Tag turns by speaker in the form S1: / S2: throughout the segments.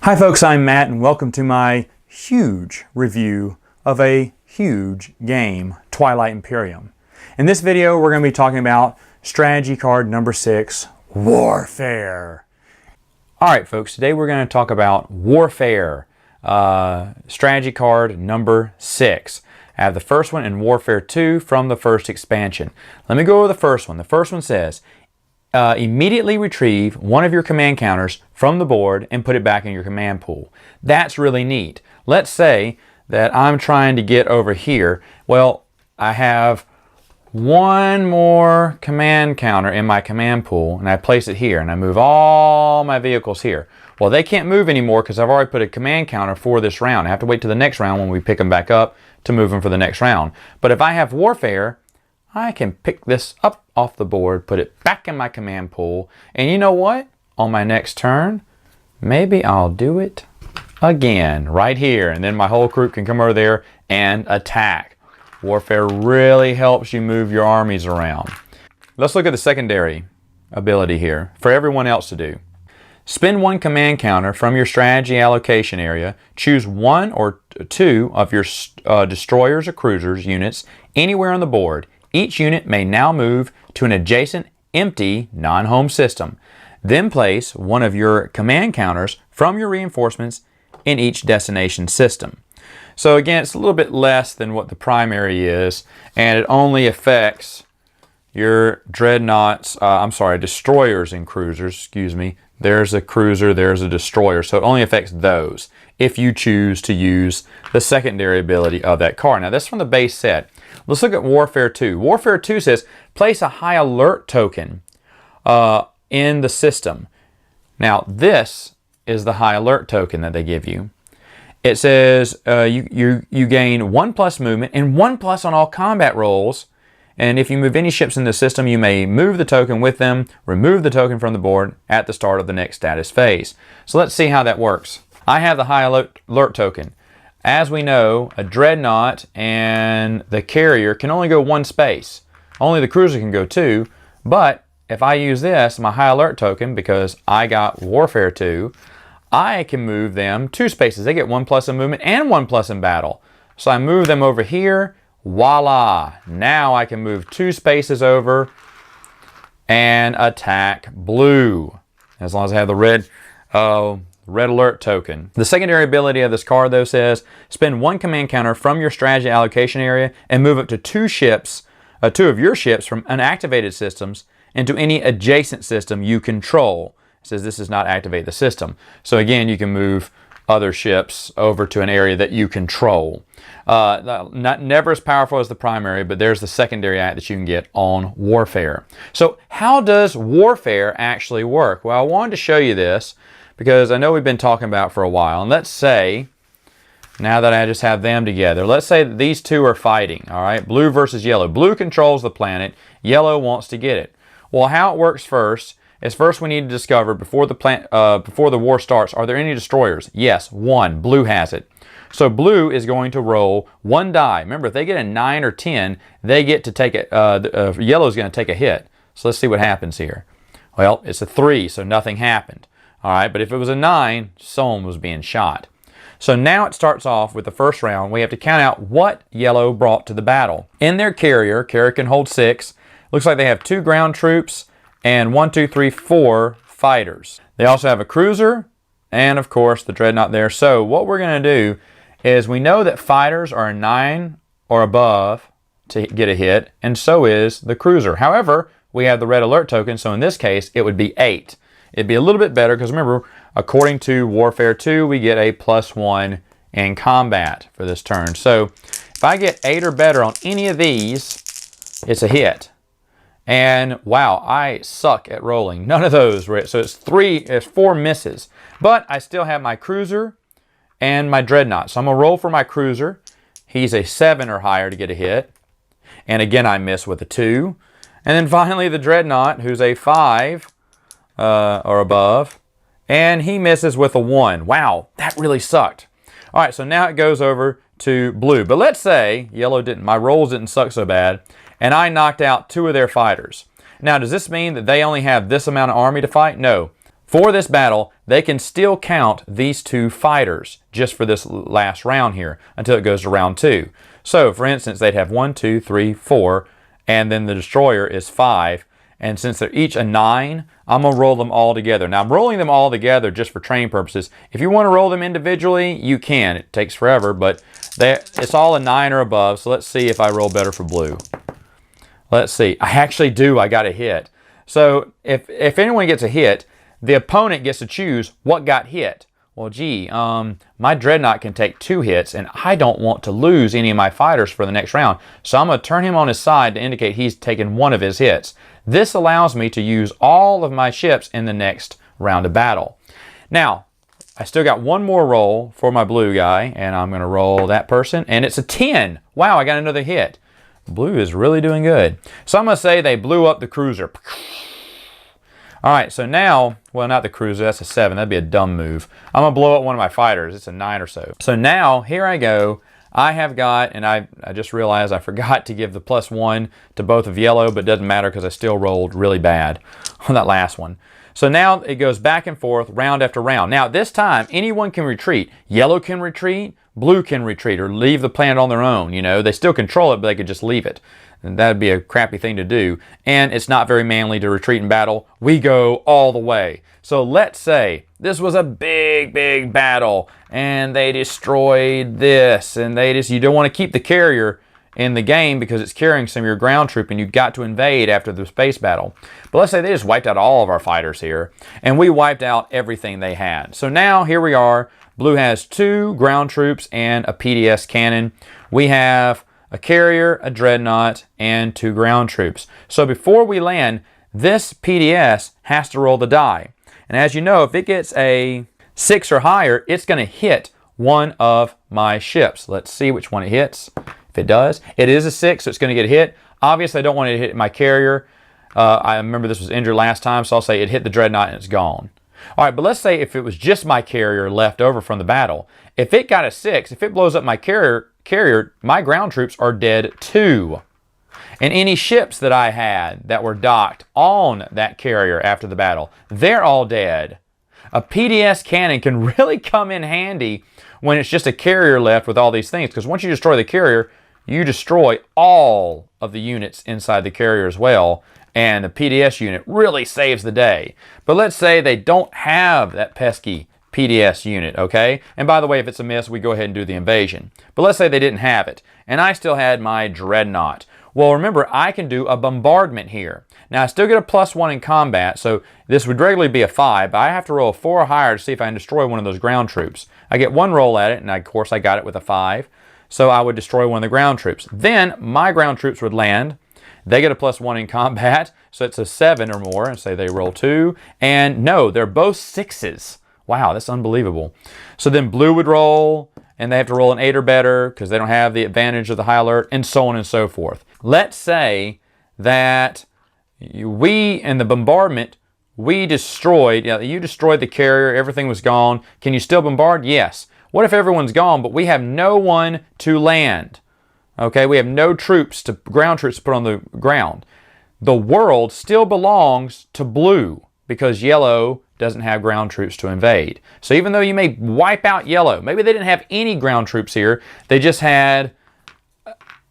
S1: Hi folks, I'm Matt and welcome to my huge review of a huge game, Twilight Imperium. In this video we're going to be talking about strategy card number 6, Warfare. Alright folks, today we're going to talk about Warfare, strategy card number 6. I have the first one in Warfare 2 from the first expansion. Let me go over the first one. The first one says, immediately retrieve one of your command counters from the board and put it back in your command pool. That's really neat. Let's say that I'm trying to get over here. Well, I have one more command counter in my command pool and I place it here and I move all my vehicles here. Well, they can't move anymore because I've already put a command counter for this round. I have to wait till the next round when we pick them back up to move them for the next round. But if I have Warfare, I can pick this up off the board, put it back in my command pool, and you know what? On my next turn, maybe I'll do it again right here, and then my whole group can come over there and attack. Warfare really helps you move your armies around. Let's look at the secondary ability here for everyone else to do. Spend one command counter from your strategy allocation area. Choose one or two of your destroyers or cruisers units anywhere on the board. Each unit may now move to an adjacent empty non-home system. Then place one of your command counters from your reinforcements in each destination system. So again, it's a little bit less than what the primary is, and it only affects your dreadnoughts, destroyers and cruisers, excuse me. There's a cruiser, there's a destroyer, so it only affects those if you choose to use the secondary ability of that card. Now that's from the base set. Let's look at Warfare 2. Warfare 2 says, place a high alert token in the system. Now this is the high alert token that they give you. It says you gain 1+ movement and 1+ on all combat rolls. And if you move any ships in the system, you may move the token with them, remove the token from the board at the start of the next status phase. So let's see how that works. I have the high alert token. As we know, a dreadnought and the carrier can only go one space. Only the cruiser can go 2. But if I use this, my high alert token, because I got Warfare 2, I can move them 2 spaces. They get 1+ in movement and 1+ in battle. So I move them over here. Voila! Now I can move 2 spaces over and attack blue, as long as I have the red alert token. The secondary ability of this card, though, says spend one command counter from your strategy allocation area and move up to 2 ships, 2 of your ships from unactivated systems into any adjacent system you control. It says this does not activate the system. So again, you can move other ships over to an area that you control. Never as powerful as the primary, but there's the secondary act that you can get on Warfare. So how does Warfare actually work? Well, I wanted to show you this because I know we've been talking about it for a while. And let's say, now that I just have them together, let's say that these two are fighting, all right? Blue versus yellow. Blue controls the planet. Yellow wants to get it. Well, how it works first is first we need to discover before the war starts, are there any destroyers? Yes, 1. Blue has it. So blue is going to roll 1 die. Remember, if they get a 9 or 10, they get to take it. Yellow is going to take a hit. So let's see what happens here. Well, it's a 3, so nothing happened. All right, but if it was a 9, someone was being shot. So now it starts off with the first round. We have to count out what yellow brought to the battle. In their carrier can hold 6. Looks like they have 2 ground troops and 4 fighters. They also have a cruiser and, of course, the dreadnought there. So what we're going to do is we know that fighters are a 9 or above to get a hit, and so is the cruiser. However, we have the red alert token, so in this case, it would be 8. It'd be a little bit better because remember, according to Warfare 2, we get a +1 in combat for this turn. So if I get 8 or better on any of these, it's a hit. And wow, I suck at rolling. None of those were it. So it's 4 misses. But I still have my cruiser and my dreadnought. So I'm going to roll for my cruiser. He's a 7 or higher to get a hit. And again, I miss with a 2. And then finally the dreadnought, who's a 5 or above. And he misses with a 1. Wow, that really sucked. All right, so now it goes over to blue. But let's say yellow didn't. My rolls didn't suck so bad. And I knocked out 2 of their fighters. Now, does this mean that they only have this amount of army to fight? No. For this battle, they can still count these 2 fighters just for this last round here until it goes to round 2. So, for instance, they'd have 1, 2, 3, 4, and then the destroyer is 5. And since they're each a 9, I'm going to roll them all together. Now, I'm rolling them all together just for training purposes. If you want to roll them individually, you can. It takes forever, but it's all a 9 or above. So let's see if I roll better for blue. Let's see. I actually do. I got a hit. So if anyone gets a hit, the opponent gets to choose what got hit. Well, gee, my Dreadnought can take 2 hits, and I don't want to lose any of my fighters for the next round. So I'm going to turn him on his side to indicate he's taken 1 of his hits. This allows me to use all of my ships in the next round of battle. Now, I still got 1 more roll for my blue guy, and I'm going to roll that person, and it's a 10. Wow, I got another hit. Blue is really doing good. So I'm going to say they blew up the cruiser. All right, so now, well, not the cruiser, that's a 7. That'd be a dumb move. I'm going to blow up one of my fighters. It's a 9 or so. So now, here I go. I have got, and I just realized I forgot to give the +1 to both of yellow, but it doesn't matter because I still rolled really bad on that last one. So now it goes back and forth, round after round. Now, this time, anyone can retreat. Yellow can retreat, blue can retreat, or leave the planet on their own. You know, they still control it, but they could just leave it. And that'd be a crappy thing to do. And it's not very manly to retreat in battle. We go all the way. So let's say this was a big, big battle, and they destroyed this, and you don't want to keep the carrier in the game because it's carrying some of your ground troop, and you've got to invade after the space battle. But let's say they just wiped out all of our fighters here, and we wiped out everything they had. So now here we are. Blue has 2 ground troops and a PDS cannon. We have a carrier, a dreadnought, and 2 ground troops. So before we land, this PDS has to roll the die. And as you know, if it gets a 6 or higher, it's going to hit one of my ships. Let's see which one it hits. If it does, it is a 6, so it's going to get hit. Obviously, I don't want it to hit my carrier. I remember this was injured last time, so I'll say it hit the dreadnought and it's gone. All right, but let's say if it was just my carrier left over from the battle. If it got a 6, if it blows up my carrier, my ground troops are dead too. And any ships that I had that were docked on that carrier after the battle, they're all dead. A PDS cannon can really come in handy when it's just a carrier left with all these things, because once you destroy the carrier, you destroy all of the units inside the carrier as well, and the PDS unit really saves the day. But let's say they don't have that pesky PDS unit, okay? And by the way, if it's a miss, we go ahead and do the invasion. But let's say they didn't have it, and I still had my dreadnought. Well, remember, I can do a bombardment here. Now, I still get a +1 in combat, so this would regularly be a 5, but I have to roll a 4 or higher to see if I can destroy one of those ground troops. I get 1 roll at it, and of course I got it with a 5, so I would destroy one of the ground troops. Then, my ground troops would land. They get a +1 in combat, so it's a 7 or more, and say they roll 2, and no, they're both 6s. Wow, that's unbelievable. So then blue would roll, and they have to roll an 8 or better because they don't have the advantage of the high alert, and so on and so forth. Let's say that we, in the bombardment, we destroyed, you destroyed the carrier, everything was gone. Can you still bombard? Yes. What if everyone's gone, but we have no one to land? Okay, we have no troops, ground troops to put on the ground. The world still belongs to blue because yellow doesn't have ground troops to invade. So even though you may wipe out yellow, maybe they didn't have any ground troops here, they just had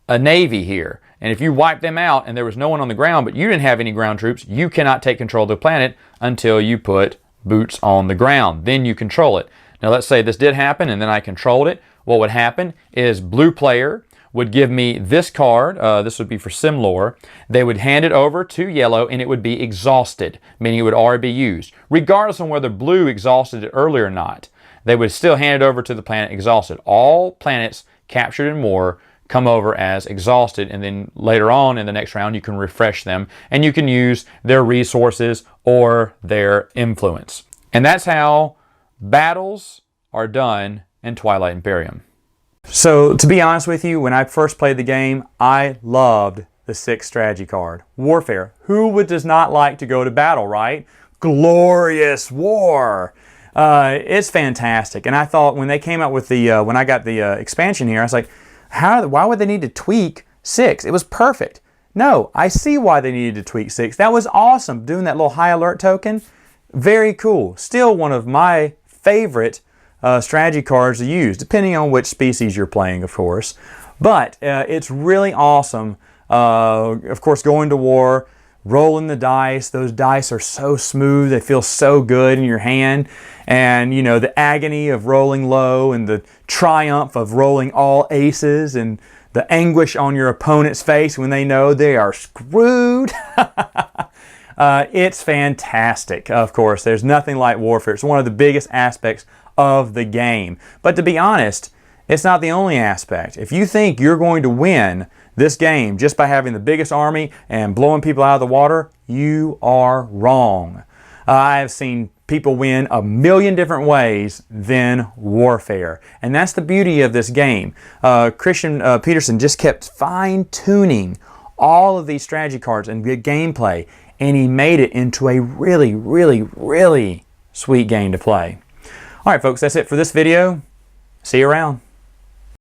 S1: a navy here. And if you wipe them out and there was no one on the ground, but you didn't have any ground troops, you cannot take control of the planet until you put boots on the ground. Then you control it. Now let's say this did happen and then I controlled it. What would happen is blue player would give me this card. This would be for Simlore. They would hand it over to yellow and it would be exhausted, meaning it would already be used. Regardless of whether blue exhausted it early or not, they would still hand it over to the planet exhausted. All planets captured in war come over as exhausted, and then later on in the next round you can refresh them and you can use their resources or their influence. And that's how battles are done in Twilight Imperium. So to be honest with you, when I first played the game, I loved the 6th strategy card. Warfare. Who does not like to go to battle, right? Glorious war. It's fantastic. And I thought when they came out with the, when I got the expansion here, I was like, why would they need to tweak 6? It was perfect. No, I see why they needed to tweak 6. That was awesome. Doing that little high alert token, Very cool. Still one of my favorite strategy cards to use, depending on which species you're playing, of course. But it's really awesome. Of course, going to war, rolling the dice. Those dice are so smooth. They feel so good in your hand. And, you know, the agony of rolling low and the triumph of rolling all aces and the anguish on your opponent's face when they know they are screwed. It's fantastic, of course. There's nothing like warfare. It's one of the biggest aspects of the game. But to be honest, it's not the only aspect. If you think you're going to win this game just by having the biggest army and blowing people out of the water, you are wrong. I've seen people win a million different ways than warfare. And that's the beauty of this game. Christian Peterson just kept fine-tuning all of these strategy cards and good gameplay, and he made it into a really, really, really sweet game to play. All right, folks, that's it for this video. See you around.